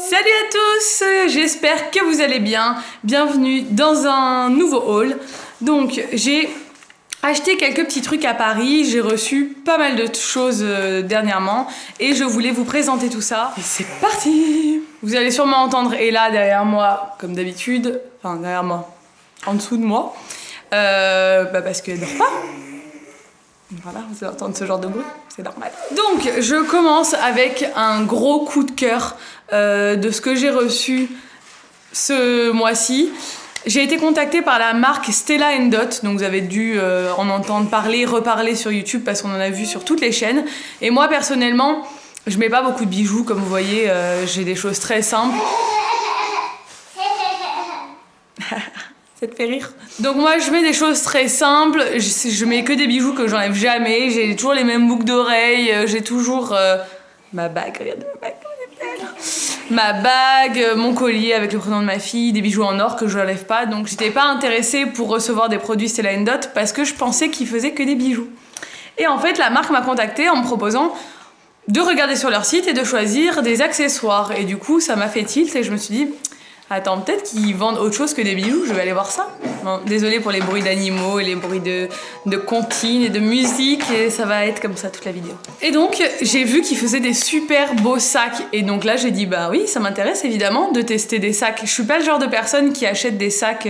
Salut à tous, j'espère que vous allez bien. Bienvenue dans un nouveau haul. Donc j'ai acheté quelques petits trucs à Paris, j'ai reçu pas mal de choses dernièrement et je voulais vous présenter tout ça. Et c'est parti! Vous allez sûrement entendre Ella derrière moi, comme d'habitude, enfin derrière moi, en dessous de moi, parce qu'elle dort pas. Voilà, vous allez entendre ce genre de bruit, c'est normal. Donc, je commence avec un gros coup de cœur de ce que j'ai reçu ce mois-ci. J'ai été contactée par la marque Stella & Dot, donc vous avez dû en entendre parler, reparler sur YouTube parce qu'on en a vu sur toutes les chaînes. Et moi, personnellement, je mets pas beaucoup de bijoux, comme vous voyez, j'ai des choses très simples. Ça te fait rire? Donc moi je mets des choses très simples, je mets que des bijoux que j'enlève jamais, j'ai toujours les mêmes boucles d'oreilles, j'ai toujours ma bague, regardez ma bague, elle est belle. Ma bague, mon collier avec le prénom de ma fille, des bijoux en or que je n'enlève pas, donc j'étais pas intéressée pour recevoir des produits Stella & Dot parce que je pensais qu'ils faisaient que des bijoux. Et en fait la marque m'a contactée en me proposant de regarder sur leur site et de choisir des accessoires, et du coup ça m'a fait tilt et je me suis dit attends, peut-être qu'ils vendent autre chose que des bijoux, je vais aller voir ça. Bon, désolée pour les bruits d'animaux et les bruits de comptines et de musique, et ça va être comme ça toute la vidéo. Et donc, j'ai vu qu'ils faisaient des super beaux sacs, et donc là j'ai dit bah oui, ça m'intéresse évidemment de tester des sacs. Je suis pas le genre de personne qui achète des sacs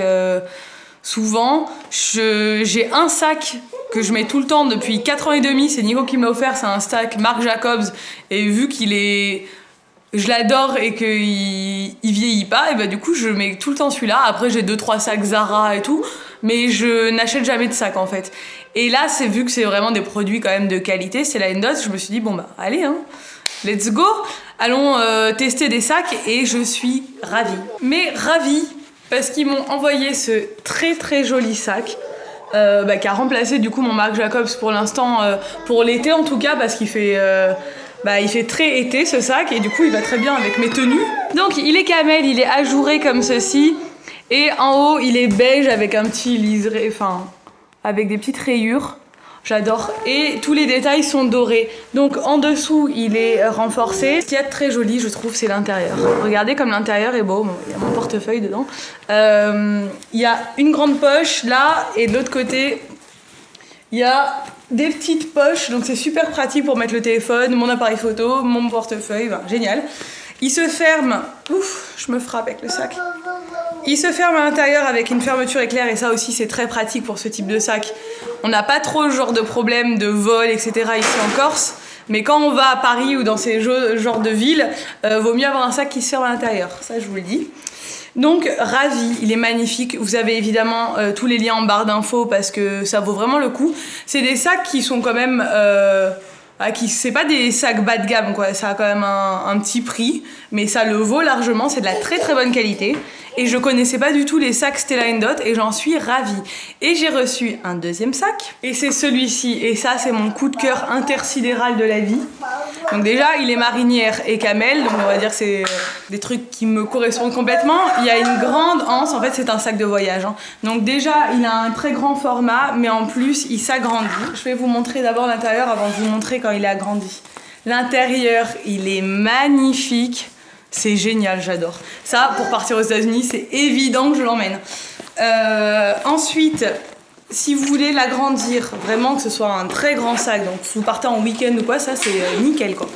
souvent. J'ai un sac que je mets tout le temps depuis 4 ans et demi, c'est Nico qui m'a offert, c'est un sac Marc Jacobs, et vu qu'il est... je l'adore et qu'il vieillit pas, et bah du coup je mets tout le temps celui-là. Après j'ai 2-3 sacs Zara et tout, mais je n'achète jamais de sacs en fait. Et là c'est vu que c'est vraiment des produits quand même de qualité, c'est la Dot, je me suis dit bon bah allez hein, let's go, allons tester des sacs, et je suis ravie. Mais ravie parce qu'ils m'ont envoyé ce très joli sac. Qui a remplacé du coup mon Marc Jacobs pour l'instant, pour l'été en tout cas, parce qu'il fait... il fait très été ce sac, et du coup il va très bien avec mes tenues. Donc il est camel, il est ajouré comme ceci, et en haut il est beige avec un petit liseré, enfin avec des petites rayures. J'adore. Et tous les détails sont dorés. Donc en dessous il est renforcé. Ce qu'il y a de très joli je trouve c'est l'intérieur. Regardez comme l'intérieur est beau. Bon, il y a mon portefeuille dedans. Il y a une grande poche là, et de l'autre côté il y a des petites poches, donc c'est super pratique pour mettre le téléphone, mon appareil photo, mon portefeuille, ben, génial. Il se ferme, ouf, je me frappe avec le sac. Il se ferme à l'intérieur avec une fermeture éclair, et ça aussi c'est très pratique pour ce type de sac. On n'a pas trop le genre de problème de vol, etc. ici en Corse, mais quand on va à Paris ou dans ces genres de villes, vaut mieux avoir un sac qui se ferme à l'intérieur, ça je vous le dis. Donc ravi, il est magnifique. Vous avez évidemment tous les liens en barre d'infos parce que ça vaut vraiment le coup. C'est des sacs qui sont quand même... c'est pas des sacs bas de gamme quoi, ça a quand même un petit prix, mais ça le vaut largement, c'est de la très bonne qualité. Et je connaissais pas du tout les sacs Stella & Dot et j'en suis ravie. Et j'ai reçu un deuxième sac, et c'est celui-ci, et ça c'est mon coup de cœur intersidéral de la vie. Donc déjà il est marinière et camel, donc on va dire que c'est des trucs qui me correspondent complètement. Il y a une grande anse, en fait c'est un sac de voyage hein. Donc déjà il a un très grand format, mais en plus il s'agrandit. Je vais vous montrer d'abord l'intérieur avant de vous montrer quand il est agrandi. L'intérieur il est magnifique. C'est génial, j'adore. Ça, pour partir aux États-Unis, c'est évident que je l'emmène. Ensuite, si vous voulez l'agrandir, vraiment que ce soit un très grand sac, donc si vous partez en week-end ou quoi, ça c'est nickel quoi.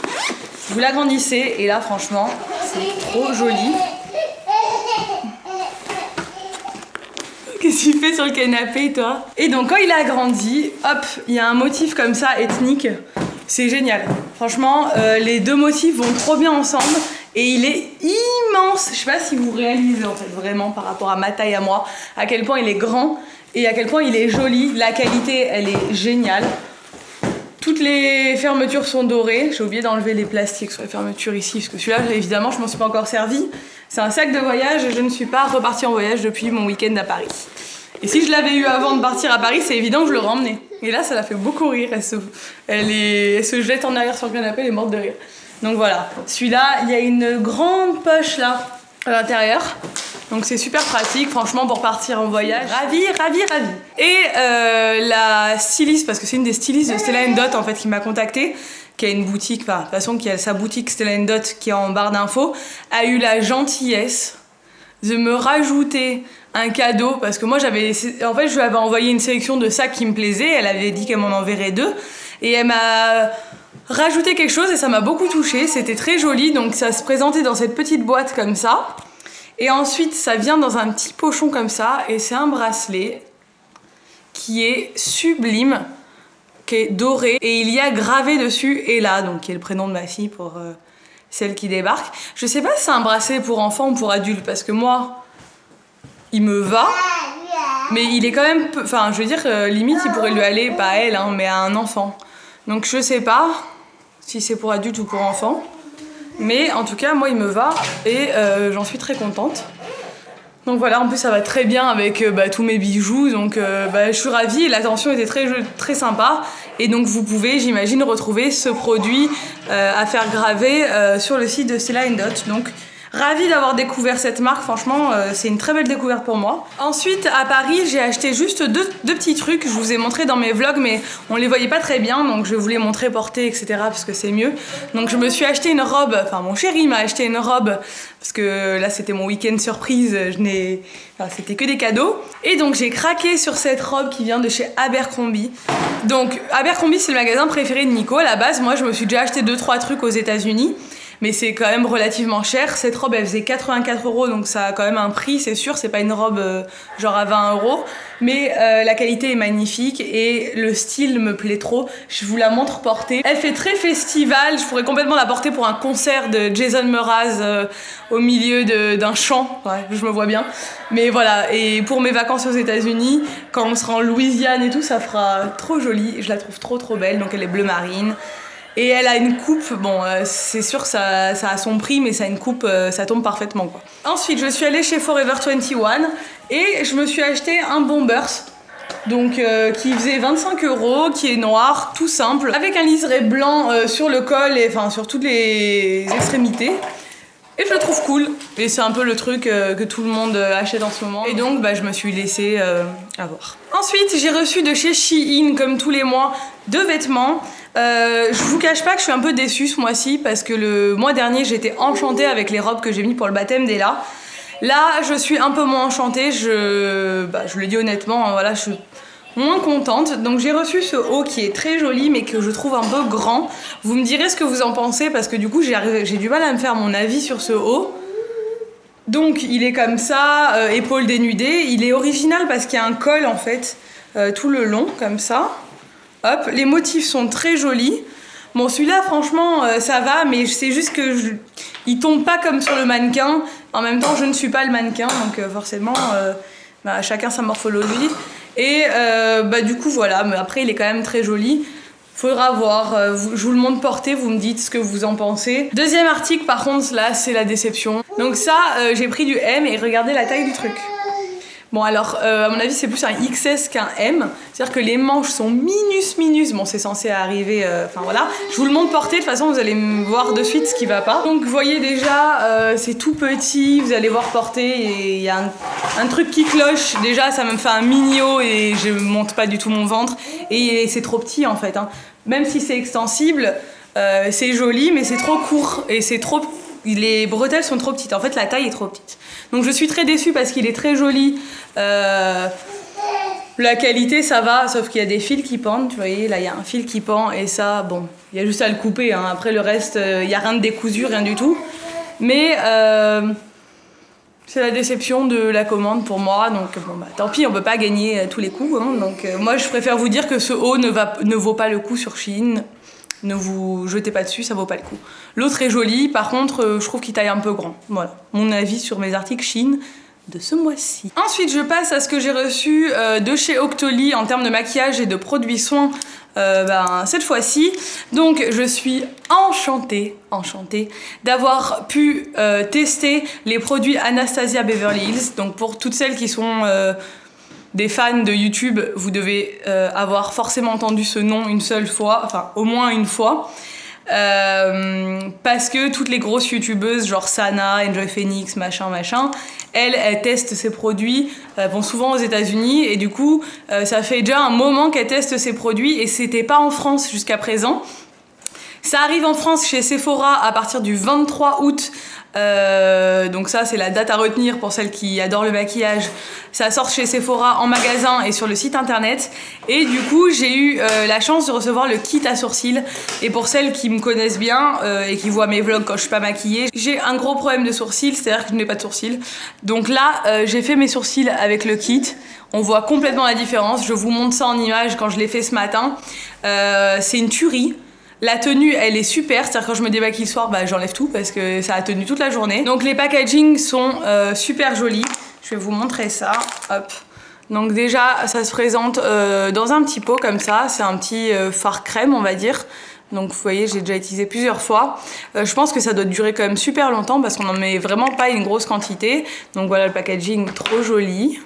Vous l'agrandissez, et là franchement, c'est trop joli. Qu'est-ce que tu fais sur le canapé toi? Et donc quand il est agrandi, hop, il y a un motif comme ça, ethnique. C'est génial. Franchement, les deux motifs vont trop bien ensemble. Et il est immense. Je sais pas si vous réalisez en fait vraiment par rapport à ma taille à moi, à quel point il est grand et à quel point il est joli. La qualité, elle est géniale. Toutes les fermetures sont dorées. J'ai oublié d'enlever les plastiques sur les fermetures ici, parce que celui-là, évidemment, je m'en suis pas encore servi. C'est un sac de voyage et je ne suis pas repartie en voyage depuis mon week-end à Paris. Et si je l'avais eu avant de partir à Paris, c'est évident que je l'aurais emmené. Et là, ça la fait beaucoup rire. Elle se jette en arrière sur le canapé, elle est morte de rire. Donc voilà, celui-là, il y a une grande poche là, à l'intérieur. Donc c'est super pratique, franchement, pour partir en voyage. Ravie. Et la styliste, parce que c'est une des stylistes de Stella & Dot en fait qui m'a contactée, qui a une boutique, enfin de toute façon qui a sa boutique Stella & Dot qui est en barre d'infos, a eu la gentillesse de me rajouter un cadeau, parce que moi en fait je lui avais envoyé une sélection de sacs qui me plaisaient, elle avait dit qu'elle m'en enverrait 2, et elle m'a rajouté quelque chose et ça m'a beaucoup touchée, c'était très joli, donc ça se présentait dans cette petite boîte comme ça, et ensuite ça vient dans un petit pochon comme ça, et c'est un bracelet qui est sublime, qui est doré, et il y a gravé dessus Ella, donc qui est le prénom de ma fille pour celle qui débarque. Je sais pas si c'est un bracelet pour enfants ou pour adultes, parce que moi il me va, mais il est quand même enfin je veux dire limite il pourrait lui aller, pas à elle hein, mais à un enfant, donc je sais pas si c'est pour adultes ou pour enfants, mais en tout cas moi il me va et j'en suis très contente. Donc voilà, en plus ça va très bien avec tous mes bijoux, donc je suis ravie, et l'attention était très sympa, et donc vous pouvez, j'imagine, retrouver ce produit à faire graver sur le site de Stella & Dot. Donc ravie d'avoir découvert cette marque, franchement c'est une très belle découverte pour moi. Ensuite à Paris j'ai acheté juste deux petits trucs, je vous ai montré dans mes vlogs mais on les voyait pas très bien, donc je vous les montrer porter etc parce que c'est mieux. Donc je me suis acheté une robe, enfin mon chéri m'a acheté une robe parce que là c'était mon week-end surprise, c'était que des cadeaux. Et donc j'ai craqué sur cette robe qui vient de chez Abercrombie. Donc Abercrombie c'est le magasin préféré de Nico à la base, moi je me suis déjà acheté 2-3 trucs aux États-Unis. Mais c'est quand même relativement cher. Cette robe, elle faisait 84 €, donc ça a quand même un prix, c'est sûr. C'est pas une robe genre à 20 €. Mais la qualité est magnifique et le style me plaît trop. Je vous la montre portée. Elle fait très festival. Je pourrais complètement la porter pour un concert de Jason Mraz au milieu d'un champ. Ouais, je me vois bien. Mais voilà, et pour mes vacances aux États-Unis, quand on sera en Louisiane et tout, ça fera trop joli. Je la trouve trop belle. Donc elle est bleu marine. Et elle a une coupe, bon c'est sûr ça a son prix, mais ça a une coupe, ça tombe parfaitement quoi. Ensuite je suis allée chez Forever 21 et je me suis acheté un Bombers, donc qui faisait 25 €, qui est noir, tout simple, avec un liseré blanc sur le col et enfin sur toutes les extrémités. Et je le trouve cool, et c'est un peu le truc que tout le monde achète en ce moment. Et donc je me suis laissée avoir. Ensuite j'ai reçu de chez Shein, comme tous les mois, 2 vêtements. Je vous cache pas que je suis un peu déçue ce mois-ci parce que le mois dernier j'étais enchantée avec les robes que j'ai mis pour le baptême d'Ella. Là je suis un peu moins enchantée, je le dis honnêtement, voilà, je suis moins contente. Donc j'ai reçu ce haut qui est très joli mais que je trouve un peu grand. Vous me direz ce que vous en pensez parce que du coup j'ai du mal à me faire mon avis sur ce haut. Donc il est comme ça, épaules dénudées, il est original parce qu'il y a un col en fait tout le long comme ça. Hop, les motifs sont très jolis. Bon, celui-là, franchement, ça va, mais c'est juste que il tombe pas comme sur le mannequin. En même temps, je ne suis pas le mannequin, donc forcément, chacun sa morphologie. Et du coup, voilà. Mais après, il est quand même très joli. Faudra voir. Je vous le montre porté, vous me dites ce que vous en pensez. Deuxième article, par contre, là, c'est la déception. Donc ça, j'ai pris du M et regardez la taille du truc. Bon alors, à mon avis, c'est plus un XS qu'un M. C'est-à-dire que les manches sont minus. Bon, c'est censé arriver, enfin voilà. Je vous le montre porté, de toute façon, vous allez me voir de suite ce qui va pas. Donc, vous voyez déjà, c'est tout petit, vous allez voir porté, et il y a un truc qui cloche. Déjà, ça me fait un mini haut et je monte pas du tout mon ventre. Et c'est trop petit, en fait. Hein. Même si c'est extensible, c'est joli, mais c'est trop court. Et c'est trop... Les bretelles sont trop petites. En fait, la taille est trop petite. Donc je suis très déçue parce qu'il est très joli. La qualité, ça va, sauf qu'il y a des fils qui pendent. Tu voyez, là, il y a un fil qui pend et ça, bon, il y a juste à le couper. Hein. Après, le reste, il n'y a rien de décousu, rien du tout. Mais c'est la déception de la commande pour moi. Donc, bon, tant pis, on peut pas gagner tous les coups. Hein. Donc, moi, je préfère vous dire que ce haut ne vaut pas le coup sur Shein. Ne vous jetez pas dessus, ça vaut pas le coup. L'autre est joli, par contre, je trouve qu'il taille un peu grand. Voilà, mon avis sur mes articles Shein de ce mois-ci. Ensuite, je passe à ce que j'ai reçu de chez Octoly en termes de maquillage et de produits soins cette fois-ci. Donc, je suis enchantée d'avoir pu tester les produits Anastasia Beverly Hills. Donc, pour toutes celles qui sont... des fans de YouTube, vous devez avoir forcément entendu ce nom une seule fois, enfin au moins une fois, parce que toutes les grosses youtubeuses, genre Sana, Enjoy Phoenix, machin, elles testent ces produits, vont souvent aux États-Unis et du coup, ça fait déjà un moment qu'elles testent ces produits et c'était pas en France jusqu'à présent. Ça arrive en France chez Sephora à partir du 23 août. Donc ça c'est la date à retenir pour celles qui adorent le maquillage. Ça sort chez Sephora en magasin et sur le site internet. Et du coup j'ai eu la chance de recevoir le kit à sourcils. Et pour celles qui me connaissent bien et qui voient mes vlogs quand je suis pas maquillée, j'ai un gros problème de sourcils, c'est-à-dire que je n'ai pas de sourcils. Donc là j'ai fait mes sourcils avec le kit. On voit complètement la différence. Je vous montre ça en image quand je l'ai fait ce matin. C'est une tuerie. La tenue, elle est super, c'est-à-dire quand je me démaquille le soir, bah, j'enlève tout parce que ça a tenu toute la journée. Donc les packaging sont super jolis. Je vais vous montrer ça. Hop. Donc déjà, ça se présente dans un petit pot comme ça. C'est un petit fard crème, on va dire. Donc vous voyez, j'ai déjà utilisé plusieurs fois. Je pense que ça doit durer quand même super longtemps parce qu'on n'en met vraiment pas une grosse quantité. Donc voilà le packaging trop joli.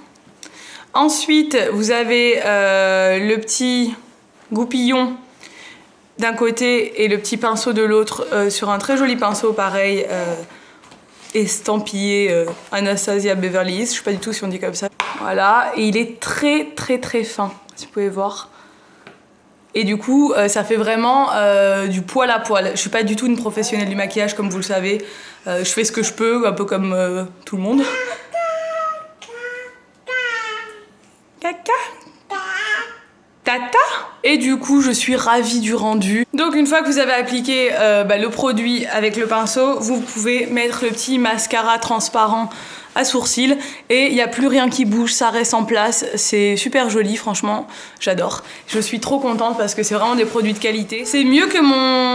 Ensuite, vous avez le petit goupillon d'un côté et le petit pinceau de l'autre sur un très joli pinceau pareil estampillé Anastasia Beverly Hills, je sais pas du tout si on dit comme ça. Voilà, et il est très très très fin, si vous pouvez voir. Et du coup ça fait vraiment du poil à poil. Je suis pas du tout une professionnelle du maquillage comme vous le savez. Je fais ce que je peux, un peu comme tout le monde. Caca. Tata. Et du coup je suis ravie du rendu. Donc une fois que vous avez appliqué le produit avec le pinceau, vous pouvez mettre le petit mascara transparent à sourcils et il n'y a plus rien qui bouge, ça reste en place. C'est super joli, franchement, j'adore. Je suis trop contente parce que c'est vraiment des produits de qualité. C'est mieux que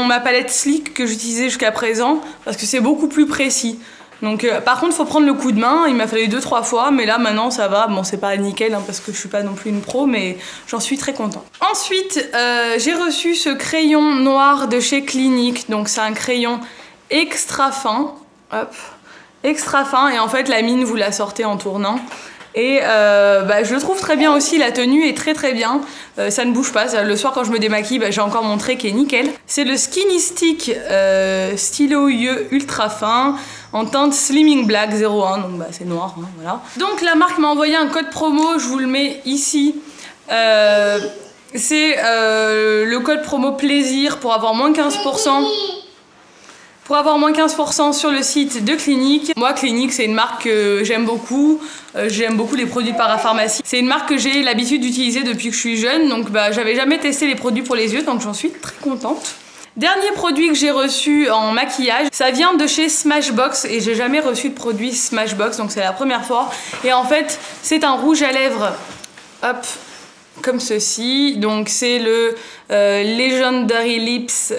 ma palette Sleek que j'utilisais jusqu'à présent parce que c'est beaucoup plus précis. Donc par contre faut prendre le coup de main, il m'a fallu 2-3 fois mais là maintenant ça va, bon c'est pas nickel hein, parce que je suis pas non plus une pro mais j'en suis très contente. Ensuite j'ai reçu ce crayon noir de chez Clinique, donc c'est un crayon extra fin, hop, extra fin et en fait la mine vous la sortez en tournant. Et je le trouve très bien aussi, la tenue est très très bien, ça ne bouge pas, le soir quand je me démaquille j'ai encore mon trait qui est nickel. C'est le Skinny Stick stylo yeux ultra fin en teinte Slimming Black 01, donc c'est noir, hein, voilà. Donc la marque m'a envoyé un code promo, je vous le mets ici. C'est le code promo plaisir pour avoir moins 15%. Pour avoir moins 15% sur le site de Clinique. Moi, Clinique, c'est une marque que j'aime beaucoup. J'aime beaucoup les produits de parapharmacie. C'est une marque que j'ai l'habitude d'utiliser depuis que je suis jeune. Donc, j'avais jamais testé les produits pour les yeux, donc j'en suis très contente. Dernier produit que j'ai reçu en maquillage, ça vient de chez Smashbox et j'ai jamais reçu de produit Smashbox, donc c'est la première fois. Et en fait, c'est un rouge à lèvres, hop, comme ceci. Donc c'est le Legendary Lips,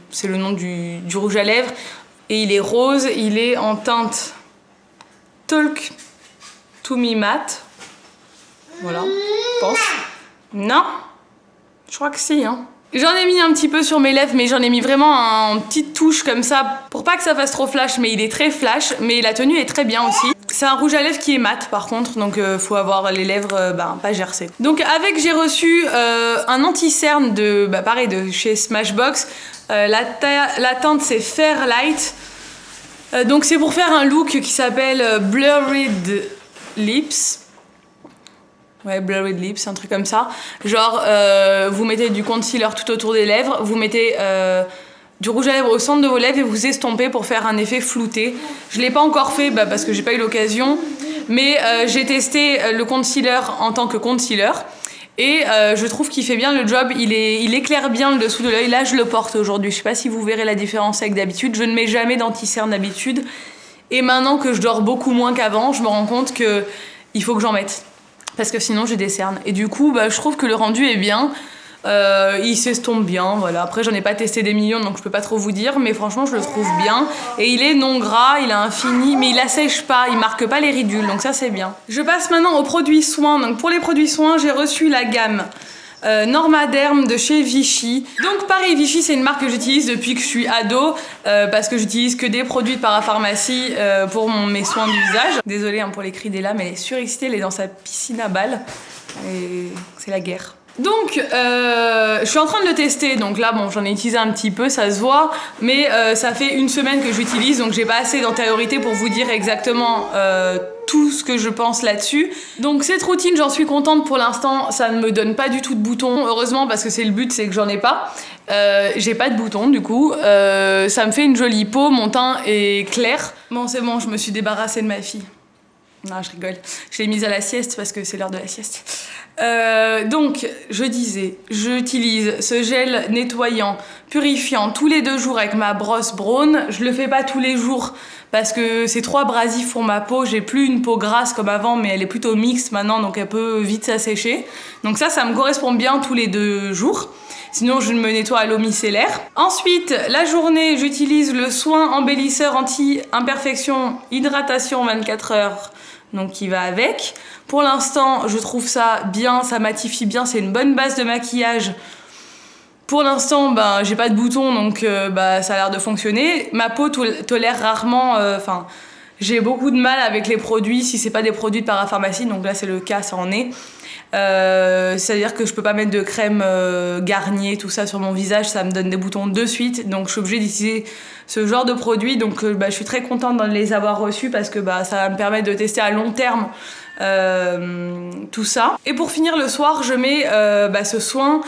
c'est le nom du rouge à lèvres. Et il est rose, il est en teinte Talk to Me Matte. Voilà, je pense. Non, je crois que si, hein. J'en ai mis un petit peu sur mes lèvres, mais j'en ai mis vraiment en petite touche comme ça, pour pas que ça fasse trop flash, mais il est très flash, mais la tenue est très bien aussi. C'est un rouge à lèvres qui est mat par contre, donc faut avoir les lèvres pas gercées. Donc avec j'ai reçu un anti-cerne pareil de chez Smashbox. La teinte c'est Fairlight. Donc c'est pour faire un look qui s'appelle Blurred Lips. Ouais, Blurred Lips, un truc comme ça. Genre, vous mettez du concealer tout autour des lèvres, vous mettez du rouge à lèvres au centre de vos lèvres et vous estompez pour faire un effet flouté. Je l'ai pas encore fait parce que j'ai pas eu l'occasion, mais j'ai testé le concealer en tant que concealer et je trouve qu'il fait bien le job. Il éclaire bien le dessous de l'œil. Là, je le porte aujourd'hui. Je sais pas si vous verrez la différence avec d'habitude. Je ne mets jamais d'anti-cerne d'habitude. Et maintenant que je dors beaucoup moins qu'avant, je me rends compte que il faut que j'en mette. Parce que sinon j'ai des cernes. Et du coup, je trouve que le rendu est bien. Il s'estompe bien, voilà. Après, j'en ai pas testé des millions, donc je peux pas trop vous dire. Mais franchement, je le trouve bien. Et il est non gras, il a un fini, mais il assèche pas, il marque pas les ridules. Donc ça, c'est bien. Je passe maintenant aux produits soins. Donc pour les produits soins, j'ai reçu la gamme Normaderm de chez Vichy. Donc pareil, Vichy c'est une marque que j'utilise depuis que je suis ado parce que j'utilise que des produits de parapharmacie pour mes soins du visage. Désolée pour les cris d'Ella, mais elle est surexcitée, elle est dans sa piscine à balles et c'est la guerre. Donc, je suis en train de le tester, donc là, bon, j'en ai utilisé un petit peu, ça se voit, mais ça fait une semaine que j'utilise, donc j'ai pas assez d'antériorité pour vous dire exactement tout ce que je pense là-dessus. Donc cette routine, j'en suis contente pour l'instant, ça ne me donne pas du tout de boutons, heureusement, parce que c'est le but, c'est que j'en ai pas. J'ai pas de boutons, du coup, ça me fait une jolie peau, mon teint est clair. Bon, c'est bon, je me suis débarrassée de ma fille. Non, je rigole. Je l'ai mise à la sieste parce que c'est l'heure de la sieste. Donc, je disais, j'utilise ce gel nettoyant, purifiant tous les 2 jours avec ma brosse Braun. Je le fais pas tous les jours parce que c'est trop abrasif pour ma peau. J'ai plus une peau grasse comme avant, mais elle est plutôt mixte maintenant, donc elle peut vite s'assécher. Donc ça me correspond bien tous les 2 jours. Sinon, je me nettoie à l'eau micellaire. Ensuite, la journée, j'utilise le soin embellisseur anti-imperfection hydratation 24 heures, donc qui va avec. Pour l'instant, je trouve ça bien, ça matifie bien, c'est une bonne base de maquillage. Pour l'instant, ben, j'ai pas de boutons, donc ça a l'air de fonctionner. Ma peau tolère rarement, j'ai beaucoup de mal avec les produits, si c'est pas des produits de parapharmacie, donc là c'est le cas, ça en est. C'est-à-dire que je peux pas mettre de crème Garnier, tout ça sur mon visage, ça me donne des boutons de suite, donc je suis obligée d'utiliser ce genre de produit, donc je suis très contente de les avoir reçus parce que ça va me permettre de tester à long terme tout ça. Et pour finir le soir, je mets ce soin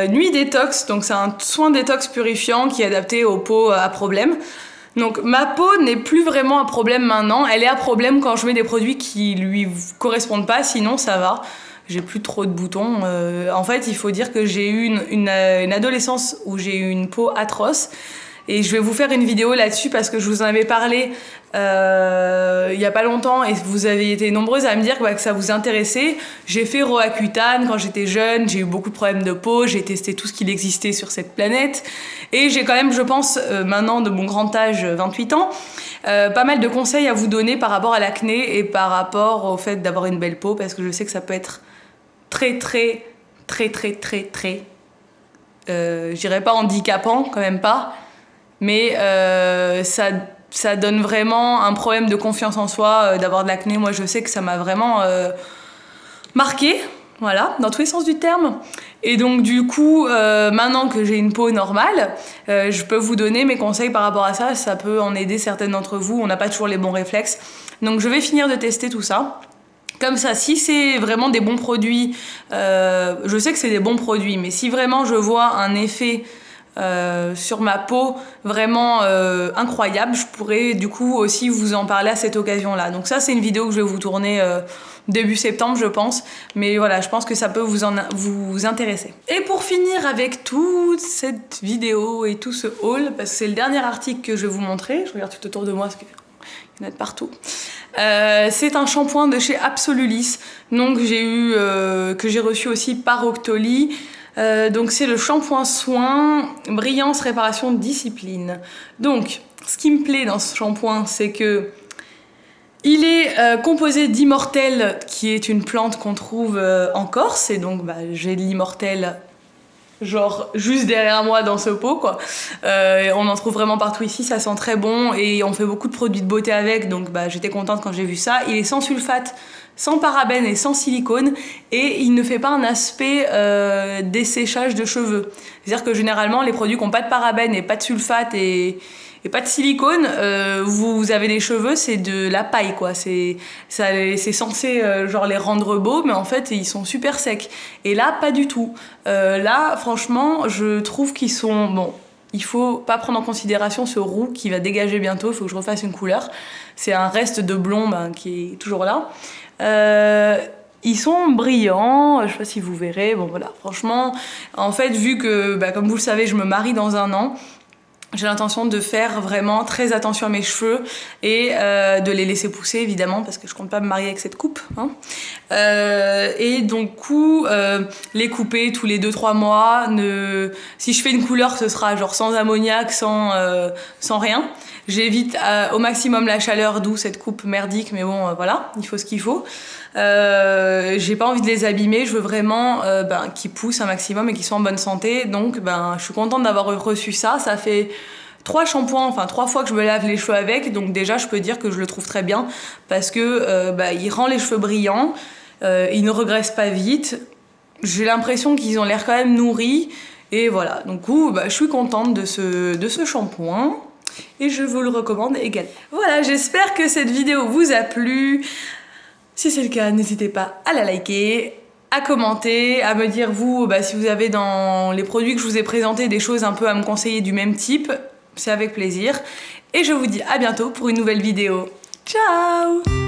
nuit détox, donc c'est un soin détox purifiant qui est adapté aux peaux à problème. Donc ma peau n'est plus vraiment un problème maintenant, elle est à problème quand je mets des produits qui lui correspondent pas, sinon ça va. J'ai plus trop de boutons. En fait, il faut dire que j'ai eu une adolescence où j'ai eu une peau atroce. Et je vais vous faire une vidéo là-dessus parce que je vous en avais parlé il y a pas longtemps et vous avez été nombreuses à me dire que ça vous intéressait. J'ai fait Roaccutane quand j'étais jeune, j'ai eu beaucoup de problèmes de peau, j'ai testé tout ce qu'il existait sur cette planète. Et j'ai quand même, je pense, maintenant de mon grand âge, 28 ans, pas mal de conseils à vous donner par rapport à l'acné et par rapport au fait d'avoir une belle peau parce que je sais que ça peut être très, je dirais pas handicapant, quand même pas, mais ça donne vraiment un problème de confiance en soi d'avoir de l'acné. Moi, je sais que ça m'a vraiment marqué, voilà, dans tous les sens du terme. Et donc, du coup, maintenant que j'ai une peau normale, je peux vous donner mes conseils par rapport à ça. Ça peut en aider certaines d'entre vous. On n'a pas toujours les bons réflexes. Donc, je vais finir de tester tout ça. Comme ça, si c'est vraiment des bons produits, je sais que c'est des bons produits, mais si vraiment je vois un effet sur ma peau vraiment incroyable, je pourrais du coup aussi vous en parler à cette occasion-là. Donc ça, c'est une vidéo que je vais vous tourner début septembre, je pense. Mais voilà, je pense que ça peut vous intéresser. Et pour finir avec toute cette vidéo et tout ce haul, parce que c'est le dernier article que je vais vous montrer, je regarde tout autour de moi parce qu'il y en a de partout. C'est un shampoing de chez Absolulis, donc que j'ai reçu aussi par Octoly. Donc c'est le shampoing soin brillance réparation discipline. Donc ce qui me plaît dans ce shampoing, c'est que il est composé d'immortelle, qui est une plante qu'on trouve en Corse, et donc j'ai de l'immortelle genre juste derrière moi dans ce pot quoi. On en trouve vraiment partout ici, ça sent très bon et on fait beaucoup de produits de beauté avec, donc j'étais contente quand j'ai vu ça. Il est sans sulfate, sans parabènes et sans silicone, et il ne fait pas un aspect desséchage de cheveux. C'est-à-dire que généralement les produits qui n'ont pas de parabènes et pas de sulfate et pas de silicone, vous avez des cheveux, c'est de la paille quoi. C'est censé genre les rendre beaux, mais en fait ils sont super secs. Et là pas du tout. Là franchement je trouve qu'ils sont bon. Il faut pas prendre en considération ce roux qui va dégager bientôt. Il faut que je refasse une couleur. C'est un reste de blond qui est toujours là. Ils sont brillants, je sais pas si vous verrez. Bon voilà, franchement, en fait vu que comme vous le savez, je me marie dans 1 an. J'ai l'intention de faire vraiment très attention à mes cheveux et de les laisser pousser évidemment parce que je compte pas me marier avec cette coupe. Hein. Et donc les couper tous les 2-3 mois. Si je fais une couleur, ce sera genre sans ammoniac, sans rien. J'évite au maximum la chaleur, d'où cette coupe merdique, mais bon voilà, il faut ce qu'il faut. J'ai pas envie de les abîmer, je veux vraiment qu'ils poussent un maximum et qu'ils soient en bonne santé, donc je suis contente d'avoir reçu ça. Ça fait 3 shampoings, enfin 3 fois que je me lave les cheveux avec, donc déjà je peux dire que je le trouve très bien parce que il rend les cheveux brillants, il ne regraisse pas vite. j'ai l'impression qu'ils ont l'air quand même nourris. Et voilà, donc je suis contente de ce shampoing. Et je vous le recommande également. Voilà, j'espère que cette vidéo vous a plu. Si c'est le cas, n'hésitez pas à la liker, à commenter, à me dire vous, si vous avez dans les produits que je vous ai présentés des choses un peu à me conseiller du même type. C'est avec plaisir. Et je vous dis à bientôt pour une nouvelle vidéo. Ciao!